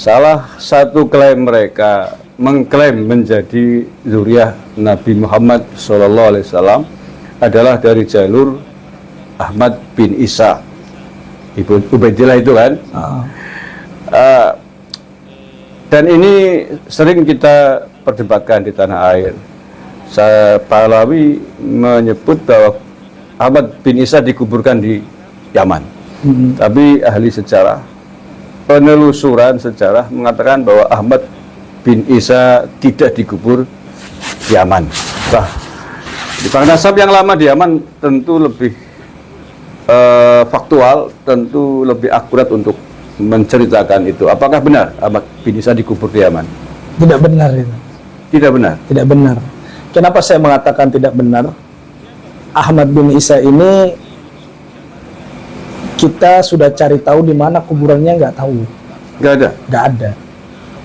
salah satu klaim mereka mengklaim menjadi zuriyah Nabi Muhammad SAW adalah dari jalur Ahmad bin Isa Ibnu Ubaidillah itu kan. Dan ini sering kita perdebatkan di tanah air. Pahlawi menyebut bahwa Ahmad bin Isa dikuburkan di Yaman. Tapi ahli sejarah, penelusuran sejarah mengatakan bahwa Ahmad bin Isa tidak dikubur di Yaman. Nah, di Bang Nasab yang lama di Yaman tentu lebih faktual, tentu lebih akurat untuk menceritakan itu. Apakah benar Ahmad bin Isa dikubur di Yaman? Tidak benar itu. Tidak benar. Tidak benar. Kenapa saya mengatakan tidak benar? Ahmad bin Isa ini kita sudah cari tahu di mana kuburannya, nggak tahu. Nggak ada. Nggak ada.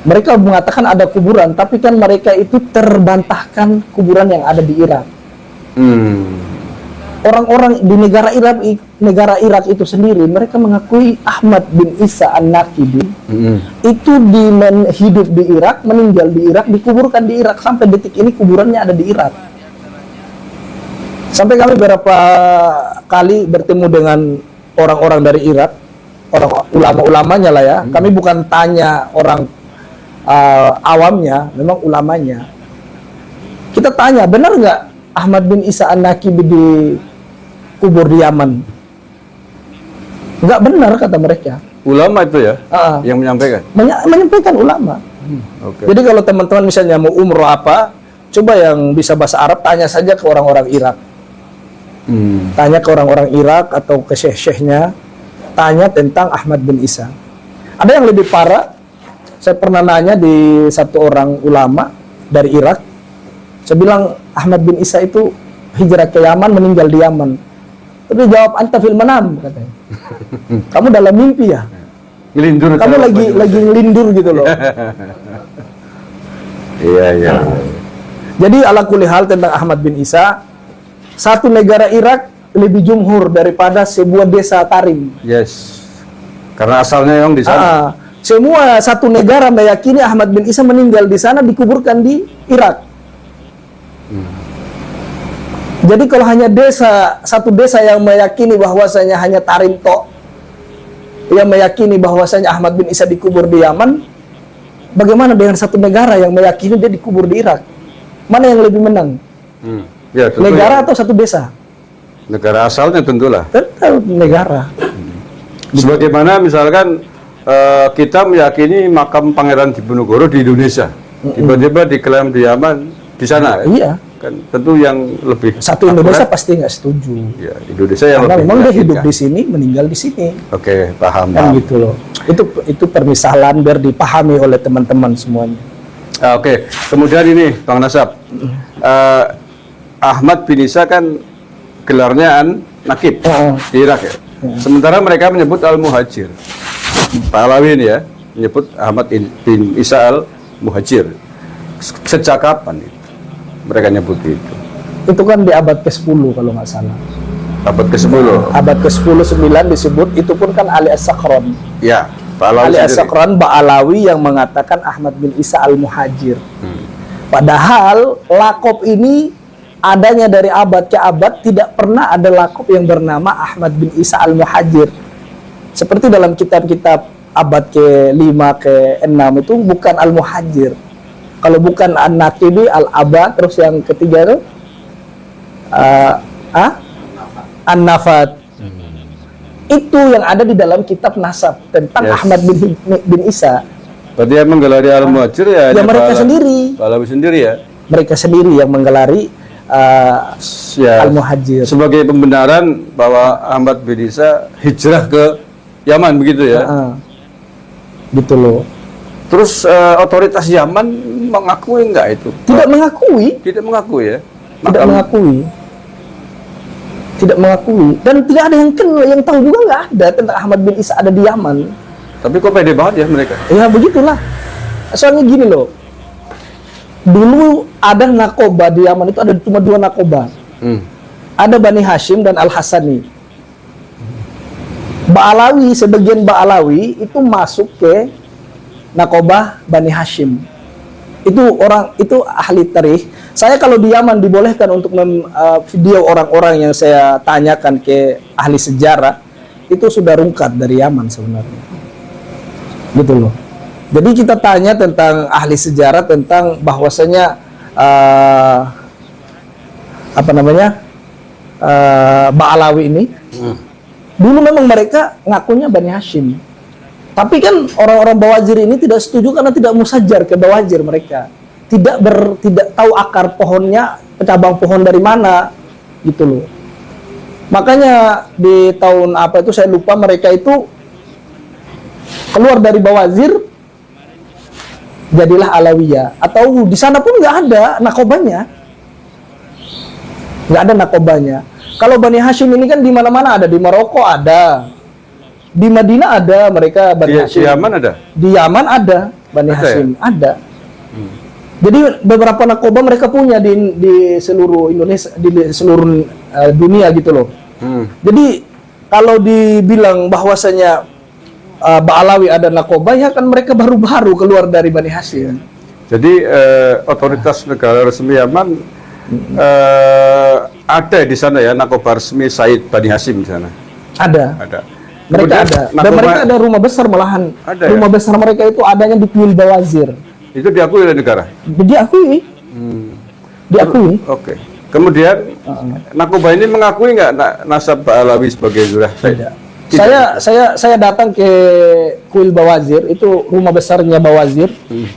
Mereka mengatakan ada kuburan, tapi kan mereka itu terbantahkan kuburan yang ada di Irak. Orang-orang di negara Irak itu sendiri, mereka mengakui Ahmad bin Isa An-Nakibi itu hidup di Irak, meninggal di Irak, dikuburkan di Irak, sampai detik ini kuburannya ada di Irak. Sampai kami beberapa kali bertemu dengan orang-orang dari Irak, orang ulama-ulamanya lah ya. Kami bukan tanya orang awamnya, memang ulamanya. Kita tanya, benar nggak Ahmad bin Isa An-Nakibi dikubur di Yaman? Nggak benar, kata mereka. Ulama itu ya, yang menyampaikan? Menyampaikan ulama. Okay. Jadi kalau teman-teman misalnya mau umroh apa, coba yang bisa bahasa Arab, tanya saja ke orang-orang Irak. Tanya ke orang-orang Irak atau ke syekh-syekhnya, tanya tentang Ahmad bin Isa. Ada yang lebih parah. Saya pernah nanya di satu orang ulama dari Irak. Saya bilang, Ahmad bin Isa itu hijrah ke Yaman, meninggal di Yaman. Tapi jawab, anta fil manam, katanya. Kamu dalam mimpi ya? Ngelindur. Kamu lagi ngelindur gitu loh. Iya. Jadi ala kulli hal tentang Ahmad bin Isa, satu negara Irak lebih jumhur daripada sebuah desa Tarim. Yes. Karena asalnya yang di sana. Semua satu negara meyakini Ahmad bin Isa meninggal di sana, dikuburkan di Irak. Jadi kalau hanya satu desa yang meyakini bahwasanya hanya Tarim tok, yang meyakini bahwasanya Ahmad bin Isa dikubur di Yaman, bagaimana dengan satu negara yang meyakini dia dikubur di Irak? Mana yang lebih menang? Ya, negara atau satu desa? Negara asalnya tentulah. Tentu negara. Sebagaimana misalkan kita meyakini makam Pangeran Diponegoro di Indonesia, tiba-tiba diklaim di Yaman, di sana. Iya. Kan tentu yang lebih satu Indonesia pasti nggak setuju. Ya, Indonesia yang karena lebih memang dia hidup di sini, meninggal di sini. Oke, paham. Kan gitu loh. Itu permisalan biar dipahami oleh teman-teman semuanya. Oke. Kemudian ini Bang Nasab, Ahmad bin Isa kan gelarnya Nakib di Irak ya. Sementara mereka menyebut Al-Muhajir. Pahlawi ini ya menyebut Ahmad bin Isa Al-Muhajir. Sejak kapan itu mereka nyebut itu? Itu kan di abad ke-10 kalau nggak salah. Abad ke-10? Abad ke-10, 9 disebut, itu pun kan Ali As-Sakran. Ya, Pahlawi Ali As-Sakran Ba'alawi yang mengatakan Ahmad bin Isa Al-Muhajir. Padahal lakop ini adanya dari abad ke abad, tidak pernah ada lakop yang bernama Ahmad bin Isa Al-Muhajir. Seperti dalam kitab-kitab abad ke-5, ke-6 itu bukan Al-Muhajir. Kalau bukan An-Nakibi, Al-Abad, terus yang ketiga itu An-Nafat. Itu yang ada di dalam kitab Nasab tentang Ahmad bin Isa. Berarti yang menggelari Al-Muhajir ya mereka sendiri. Pahlawi sendiri ya? Mereka sendiri yang menggelari Al-Muhajir. Sebagai pembenaran bahwa Ahmad bin Isa hijrah ke Yaman, begitu ya? Gitu loh. Terus otoritas Yaman mengakui enggak itu? Tidak mengakui. Tidak mengakui ya? Tidak mengakui. Tidak mengakui. Dan tidak ada yang tahu juga, nggak ada tentang Ahmad bin Isa ada di Yaman. Tapi kok pede banget ya mereka? Ya begitulah. Soalnya gini loh. Dulu ada nakoba di Yaman itu ada cuma 2 nakoba. Ada Bani Hashim dan Al-Hasani. Ba'alawi, sebagian Ba'alawi itu masuk ke Nakobah Bani Hashim. Itu ahli tarikh. Saya kalau di Yaman dibolehkan untuk video orang-orang yang saya tanyakan ke ahli sejarah, itu sudah rungkat dari Yaman sebenarnya. Gitu loh. Jadi kita tanya tentang ahli sejarah tentang bahwasanya Ba'alawi ini dulu memang mereka ngakunya Bani Hashim. Tapi kan orang-orang Bawazir ini tidak setuju karena tidak musajar ke Bawazir mereka. Tidak tahu akar pohonnya, cabang pohon dari mana, gitu loh. Makanya di tahun apa itu saya lupa, mereka itu keluar dari Bawazir, jadilah Alawiyah. Atau di sana pun nggak ada nakobanya, nggak ada nakobanya. Kalau Bani Hashim ini kan di mana-mana ada, di Maroko ada. Di Madinah ada mereka Bani Hashim. Di Yaman ada? Di Yaman ada Bani Hashim, ada. Jadi beberapa nakoba mereka punya di seluruh Indonesia, di seluruh dunia gitu loh. Jadi kalau dibilang bahwasanya Ba'alawi ada nakoba, ya kan mereka baru-baru keluar dari Bani Hashim. Jadi otoritas negara resmi Yaman ada di sana ya, nakoba resmi Said Bani Hashim di sana. Ada. Mereka Kemudian, ada. Dan mereka ada rumah besar malahan. Ada, rumah besar mereka itu adanya di Kuil Bawazir. Itu diakui oleh negara? Diakui. Diakui. Oke. Kemudian nakoba ini mengakui nggak nasab Ba'alawi sebagai Zurah? Tidak. Saya datang ke Kuil Bawazir, itu rumah besarnya Bawazir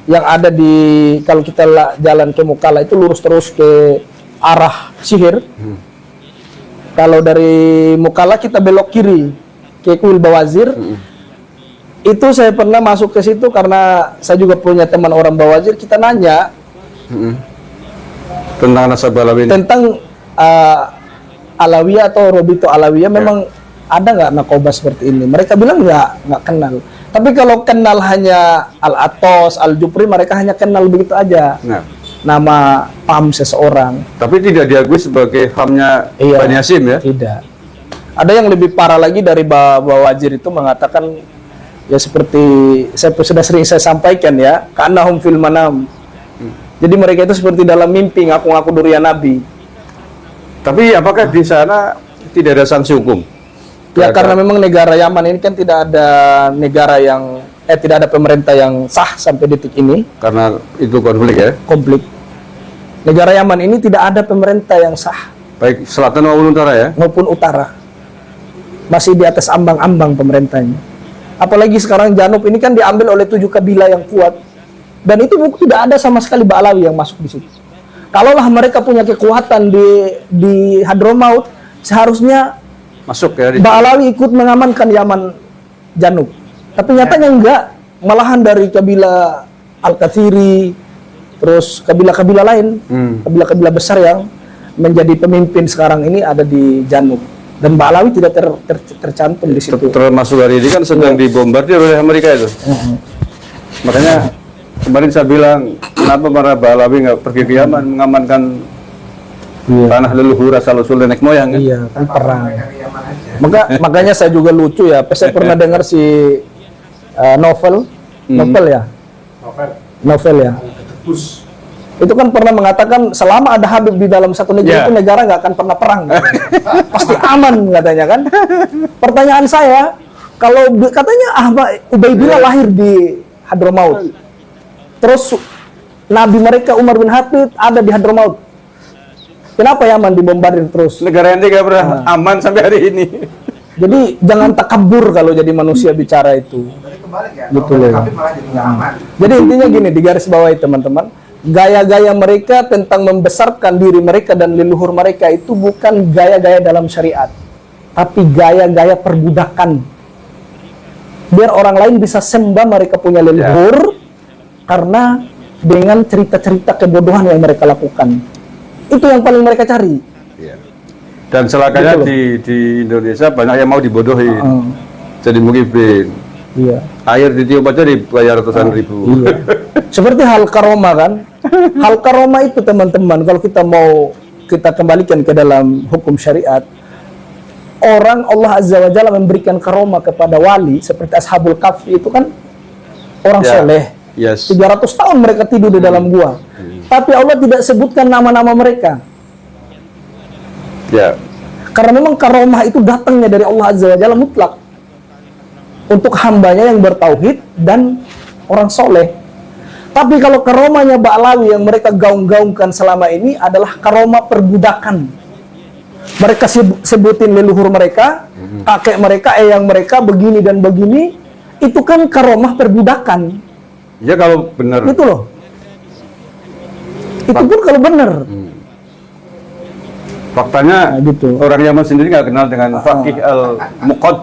yang ada di, kalau kita jalan ke Mukalla itu lurus terus ke arah Sihir. Kalau dari Mukalla kita belok kiri ke Kuil Bawazir. Itu saya pernah masuk ke situ karena saya juga punya teman orang Bawazir. Kita nanya tentang nasab Ba'alawi ini. tentang Alawiyah atau Robito Alawiyah, memang ada nggak nakoba seperti ini? Mereka bilang nggak kenal. Tapi kalau kenal hanya Al-Atos, Al-Jupri, mereka hanya kenal begitu aja. Nah, Nama pam seseorang. tapi tidak diakui sebagai famnya Bani Hashim ya? Tidak. Ada yang lebih parah lagi dari Bawazir itu mengatakan, ya seperti sudah sering saya sampaikan ya, kanahum fil manam. Jadi mereka itu seperti dalam mimpi ngaku-ngaku durian Nabi. Tapi apakah di sana tidak ada sanksi hukum? Ya karena memang negara Yaman ini kan tidak ada negara yang tidak ada pemerintah yang sah sampai detik ini. Karena itu konflik ya? Konflik. Negara Yaman ini tidak ada pemerintah yang sah. Baik selatan maupun utara ya? Maupun utara. Masih di atas ambang-ambang pemerintahnya. Apalagi sekarang Janub ini kan diambil oleh 7 kabilah yang kuat. Dan itu tidak ada sama sekali Ba'alawi yang masuk di situ. Kalaulah mereka punya kekuatan di Hadramaut, seharusnya Masuk ya? Ba'alawi ikut mengamankan Yaman Janub. Tapi nyatanya enggak. Malahan dari kabilah Al-Kathiri, terus kabilah-kabilah lain, kabilah-kabilah besar yang menjadi pemimpin sekarang ini ada di Janub. Dan Ba'alawi tidak tercantum di situ. Termasuk hari ini kan sedang dibombardir oleh Amerika itu. Makanya kemarin saya bilang, kenapa para Ba'alawi nggak pergi ke Yaman mengamankan tanah leluhur asal-usul nenek moyang kan? Iya, kan perang. Makanya saya juga lucu ya. Saya pernah dengar si Novel ya. Itu kan pernah mengatakan selama ada Habib di dalam satu negeri itu negara nggak akan pernah perang. Pasti aman katanya kan. Pertanyaan saya, kalau katanya Ubaidillah lahir di Hadramaut. Terus Nabi mereka Umar bin Khattab ada di Hadramaut. Kenapa Yaman dibombardir terus? Negara yang tidak pernah aman sampai hari ini. Jadi jangan takabur kalau jadi manusia bicara itu. Gitu loh. Jadi intinya gini, di garis bawahi teman-teman, gaya-gaya mereka tentang membesarkan diri mereka dan leluhur mereka itu bukan gaya-gaya dalam syariat, tapi gaya-gaya perbudakan. Biar orang lain bisa sembah mereka punya leluhur karena dengan cerita-cerita kebodohan yang mereka lakukan. Itu yang paling mereka cari. Dan celakanya Gitu di Indonesia banyak yang mau dibodohi. Jadi mungkin air ditiup aja dibayar ratusan ribu. Iya. Seperti hal karoma kan. Hal karoma itu teman-teman, kalau kita kembalikan ke dalam hukum syariat, orang Allah Azza wa Jalla memberikan karoma kepada wali seperti Ashabul Kahfi itu kan orang Ya. soleh. Yes. 300 tahun mereka tidur di dalam gua. Tapi Allah tidak sebutkan nama-nama mereka. Ya. Karena memang karomah itu datangnya dari Allah Azza wa Jalla mutlak. Untuk hambanya yang bertauhid dan orang soleh. Tapi kalau karomahnya Ba'lawi yang mereka gaung-gaungkan selama ini adalah karomah perbudakan. Mereka sebutin leluhur mereka, kakek mereka, eyang mereka, begini dan begini. Itu kan karomah perbudakan. Ya kalau benar. Itu loh. Itu pun kalau benar. Faktanya Nah, gitu. orang Yaman sendiri nggak kenal dengan Faqih al-Muqad.